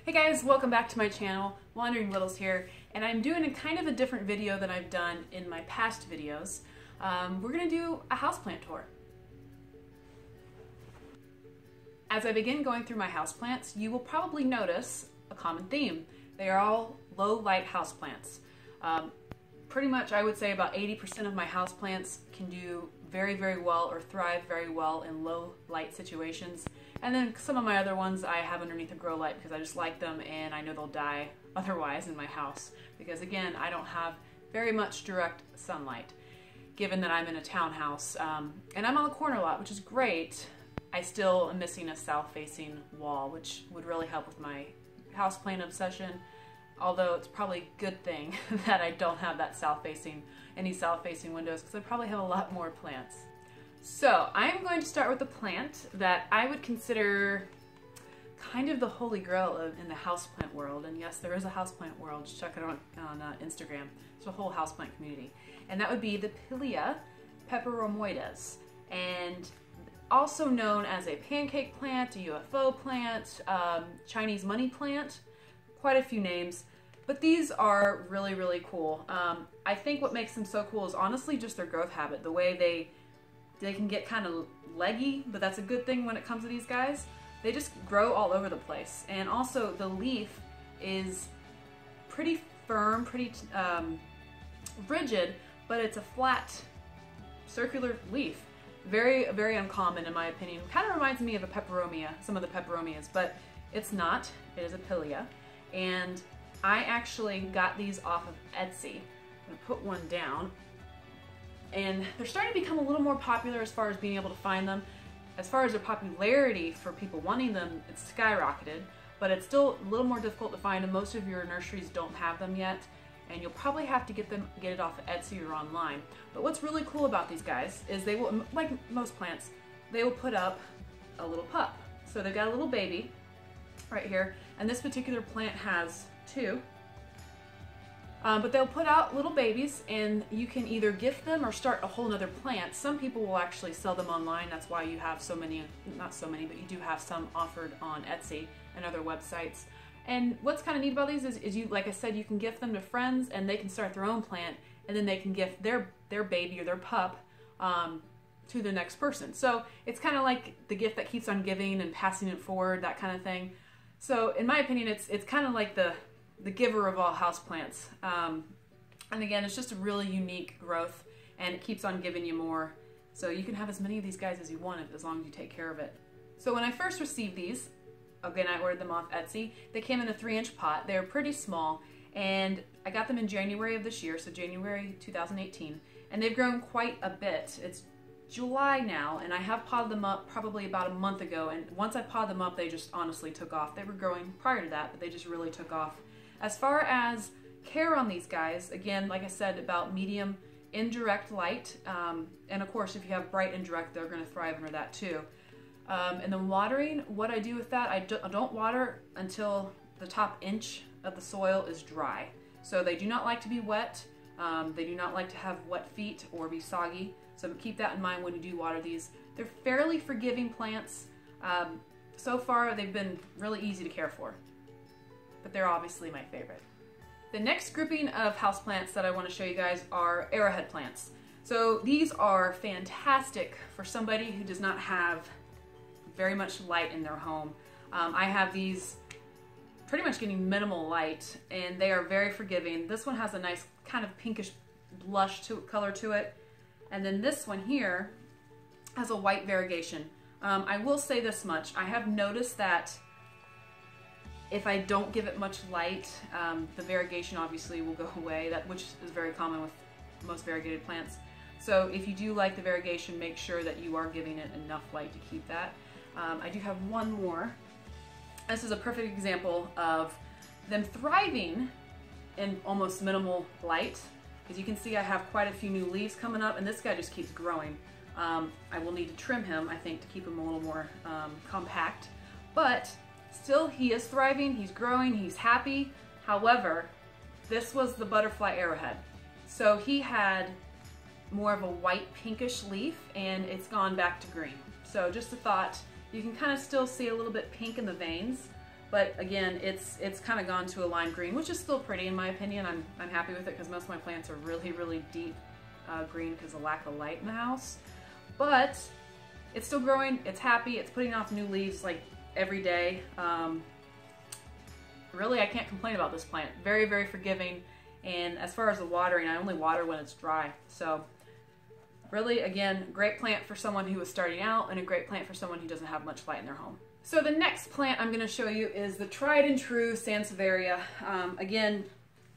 Hey guys, welcome back to my channel. Wandering Littles here, and I'm doing a kind of a different video than I've done in my past videos. We're gonna do a houseplant tour. As I begin going through my houseplants, you will probably notice a common theme. They are all low light houseplants. Pretty much I would say about 80% of my houseplants can do very, very well or thrive very well in low light situations. And then some of my other ones I have underneath a grow light because I just like them and I know they'll die otherwise in my house. Because again, I don't have very much direct sunlight, given that I'm in a townhouse. And I'm on a corner lot, which is great. I still am missing a south-facing wall, which would really help with my houseplant obsession. Although it's probably a good thing that I don't have that any south-facing windows, because I probably have a lot more plants. So I'm going to start with a plant that I would consider kind of the holy grail in the houseplant world. And yes, there is a houseplant world. Just check it out on Instagram. It's a whole houseplant community. And that would be the Pilea peperomioides, and also known as a pancake plant, a UFO plant, Chinese money plant, quite a few names. But these are really, really cool. I think what makes them so cool is honestly just their growth habit, the way they can get kind of leggy, but that's a good thing when it comes to these guys. They just grow all over the place. And also the leaf is pretty firm, pretty rigid, but it's a flat circular leaf. Very, very uncommon in my opinion. Kind of reminds me of a peperomia, some of the peperomias, but it's not. It is a Pilea. And I actually got these off of Etsy. I'm gonna put one down. And they're starting to become a little more popular as far as being able to find them. As far as their popularity for people wanting them, it's skyrocketed, but it's still a little more difficult to find them. Most of your nurseries don't have them yet, and you'll probably have to get it off of Etsy or online. But what's really cool about these guys is they will, like most plants, they will put up a little pup. So they've got a little baby right here, and this particular plant has two. But they'll put out little babies, and you can either gift them or start a whole nother plant. Some people will actually sell them online. That's why you have so many, not so many, but you do have some offered on Etsy and other websites. And what's kind of neat about these is you, like I said, you can gift them to friends, and they can start their own plant, and then they can gift their baby or their pup to the next person. So it's kind of like the gift that keeps on giving and passing it forward, that kind of thing. So in my opinion, it's kind of like the giver of all houseplants. And again, it's just a really unique growth, and it keeps on giving you more. So you can have as many of these guys as you want as long as you take care of it. So when I first received these, again, I ordered them off Etsy. They came in a 3-inch pot. They were pretty small, and I got them in January of this year, so January 2018, and they've grown quite a bit. It's July now, and I have potted them up probably about a month ago, and once I potted them up, they just honestly took off. They were growing prior to that, but they just really took off. As far as care on these guys, again, like I said, about medium indirect light, and of course if you have bright indirect, they're going to thrive under that too. And then watering, what I do with that, I don't water until the top inch of the soil is dry. So they do not like to be wet, they do not like to have wet feet or be soggy, so keep that in mind when you do water these. They're fairly forgiving plants. So far they've been really easy to care for, but they're obviously my favorite. The next grouping of houseplants that I want to show you guys are arrowhead plants. So these are fantastic for somebody who does not have very much light in their home. I have these pretty much getting minimal light, and they are very forgiving. This one has a nice kind of pinkish blush color to it, and then this one here has a white variegation. I will say this much, I have noticed that if I don't give it much light, the variegation obviously will go away, which is very common with most variegated plants. So if you do like the variegation, make sure that you are giving it enough light to keep that. I do have one more. This is a perfect example of them thriving in almost minimal light. As you can see, I have quite a few new leaves coming up, and this guy just keeps growing. I will need to trim him, I think, to keep him a little more compact. But still, he is thriving, he's growing, he's happy. However, this was the butterfly arrowhead. So he had more of a white pinkish leaf, and it's gone back to green. So just a thought, you can kind of still see a little bit pink in the veins, But again, it's kind of gone to a lime green, which is still pretty in my opinion. I'm happy with it because most of my plants are really, really deep green because of lack of light in the house. But it's still growing, it's happy, it's putting off new leaves like every day. Really, I can't complain about this plant. Very, very forgiving. And as far as the watering, I only water when it's dry. So really, again, great plant for someone who is starting out and a great plant for someone who doesn't have much light in their home. So the next plant I'm going to show you is the tried and true Sansevieria. Again,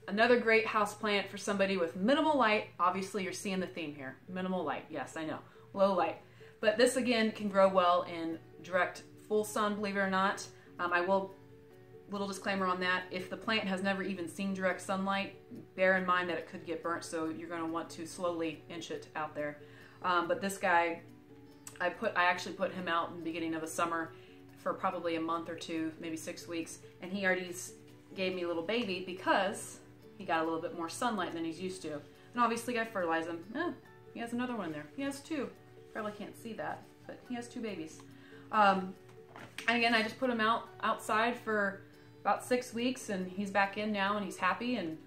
another great house plant for somebody with minimal light. Obviously, you're seeing the theme here. Minimal light. Yes, I know. Low light. But this, again, can grow well in direct full sun, believe it or not. I will, little disclaimer on that, if the plant has never even seen direct sunlight, bear in mind that it could get burnt, so you're going to want to slowly inch it out there. But this guy, I actually put him out in the beginning of the summer for probably a month or two, maybe 6 weeks, and he already gave me a little baby because he got a little bit more sunlight than he's used to. And obviously I fertilize him. He has another one in there. He has two. Probably can't see that, but he has two babies. And again, I just put him outside for about 6 weeks, and he's back in now, and he's happy, and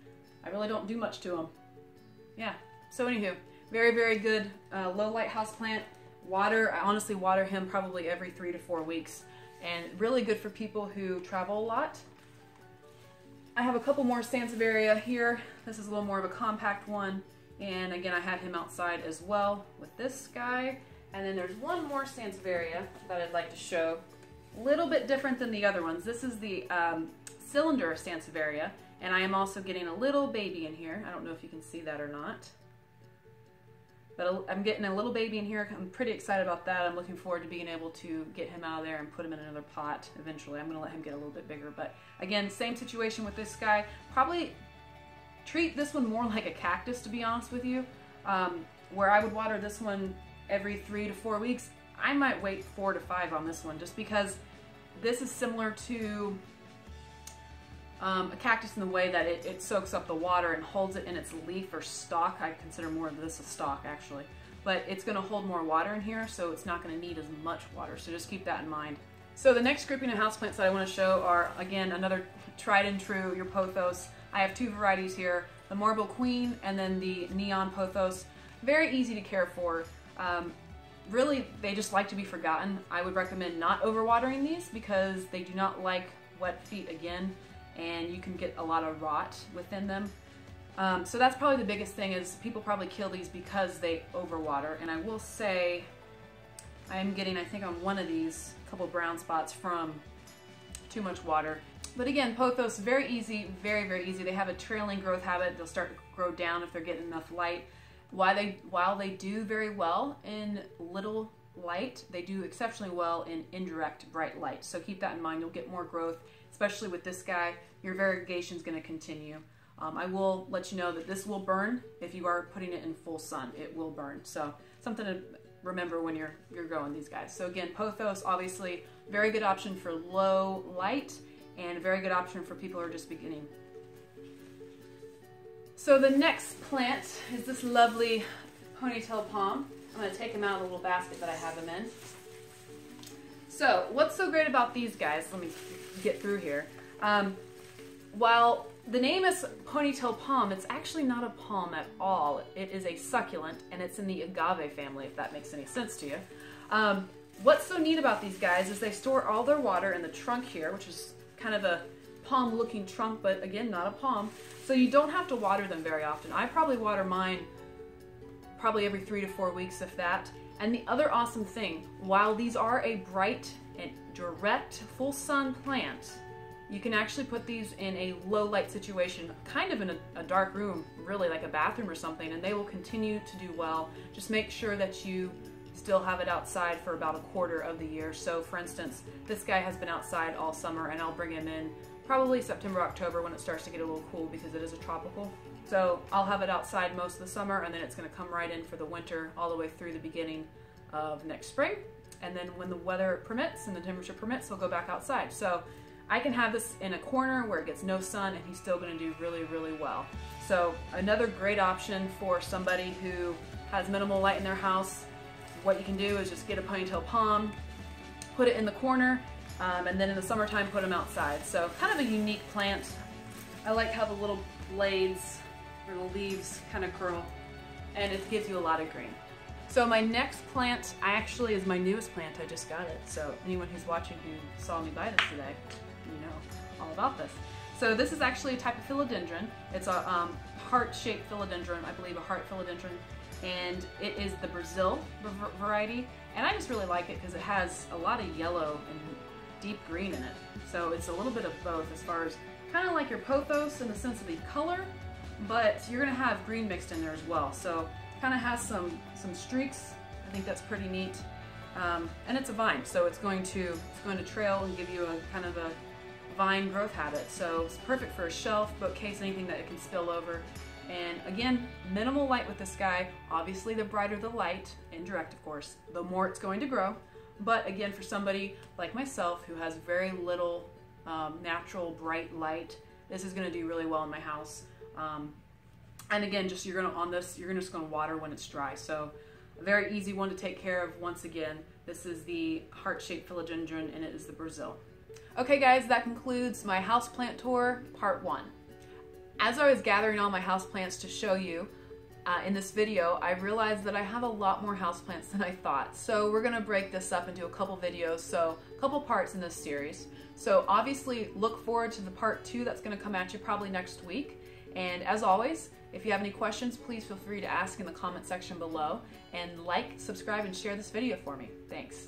I really don't do much to him. Yeah, so anywho, very, very good low light houseplant. Water, I honestly water him probably every 3 to 4 weeks, and really good for people who travel a lot. I have a couple more Sansevieria here. This is a little more of a compact one, and again, I had him outside as well with this guy. And then there's one more Sansevieria that I'd like to show. A little bit different than the other ones. This is the cylinder Sansevieria, and I am also getting a little baby in here. I don't know if you can see that or not. But I'm getting a little baby in here. I'm pretty excited about that. I'm looking forward to being able to get him out of there and put him in another pot eventually. I'm going to let him get a little bit bigger. But again, same situation with this guy. Probably treat this one more like a cactus, to be honest with you. Where I would water this one every 3 to 4 weeks, I might wait 4 to 5 on this one, just because this is similar to a cactus in the way that it soaks up the water and holds it in its leaf or stalk. I consider more of this a stalk, actually. But it's going to hold more water in here, so it's not going to need as much water, so just keep that in mind. So the next grouping of houseplants that I want to show are, again, another tried and true, your pothos. I have two varieties here, the Marble Queen and then the Neon Pothos. Very easy to care for. Really, they just like to be forgotten. I would recommend not overwatering these because they do not like wet feet again, and you can get a lot of rot within them. So that's probably the biggest thing, is people probably kill these because they overwater. And I will say, I'm getting, I think on one of these, a couple brown spots from too much water. But again, pothos, very easy, very, very easy. They have a trailing growth habit. They'll start to grow down if they're getting enough light. While they do very well in little light, they do exceptionally well in indirect bright light. So keep that in mind. You'll get more growth, especially with this guy. Your variegation is going to continue. I will let you know that this will burn if you are putting it in full sun. It will burn. So something to remember when you're growing these guys. So again, pothos, obviously, very good option for low light and a very good option for people who are just beginning. So the next plant is this lovely Ponytail Palm. I'm going to take him out of the little basket that I have him in. So what's so great about these guys, let me get through here. While the name is Ponytail Palm, it's actually not a palm at all. It is a succulent, and it's in the agave family, if that makes any sense to you. What's so neat about these guys is they store all their water in the trunk here, which is kind of a palm looking trunk, but again, not a palm. So you don't have to water them very often. I probably water mine probably every 3 to 4 weeks, if that. And the other awesome thing, while these are a bright and direct full sun plant, you can actually put these in a low light situation, kind of in a dark room, really like a bathroom or something, and they will continue to do well. Just make sure that you still have it outside for about a quarter of the year. So for instance, this guy has been outside all summer, and I'll bring him in probably September, October, when it starts to get a little cool because it is a tropical. So I'll have it outside most of the summer, and then it's going to come right in for the winter all the way through the beginning of next spring. And then when the weather permits and the temperature permits, he'll go back outside. So I can have this in a corner where it gets no sun, and he's still going to do really, really well. So another great option for somebody who has minimal light in their house. What you can do is just get a Ponytail Palm, put it in the corner, and then in the summertime put them outside. So kind of a unique plant. I like how the little blades or the leaves kind of curl, and it gives you a lot of green. So my next plant actually is my newest plant. I just got it. So anyone who's watching who saw me buy this today, you know all about this. So this is actually a type of philodendron. It's a heart-shaped philodendron, I believe a heart philodendron, and it is the Brasil variety. And I just really like it because it has a lot of yellow and deep green in it. So it's a little bit of both as far as kind of like your pothos in the sense of the color, but you're gonna have green mixed in there as well. So kind of has some streaks. I think that's pretty neat. And it's a vine, so it's going to trail and give you a kind of a vine growth habit. So it's perfect for a shelf, bookcase, anything that it can spill over. And again, minimal light with this guy. Obviously, the brighter the light, indirect of course, the more it's going to grow. But again, for somebody like myself who has very little natural bright light, this is going to do really well in my house. And again, just you're just going to water when it's dry. So a very easy one to take care of. Once again, this is the heart-shaped philodendron, and it is the Brasil. Okay guys, that concludes my houseplant tour, part 1. As I was gathering all my houseplants to show you in this video, I realized that I have a lot more houseplants than I thought. So we're gonna break this up into a couple videos, so a couple parts in this series. So obviously look forward to the part 2 that's gonna come at you probably next week. And as always, if you have any questions, please feel free to ask in the comment section below, and like, subscribe, and share this video for me. Thanks.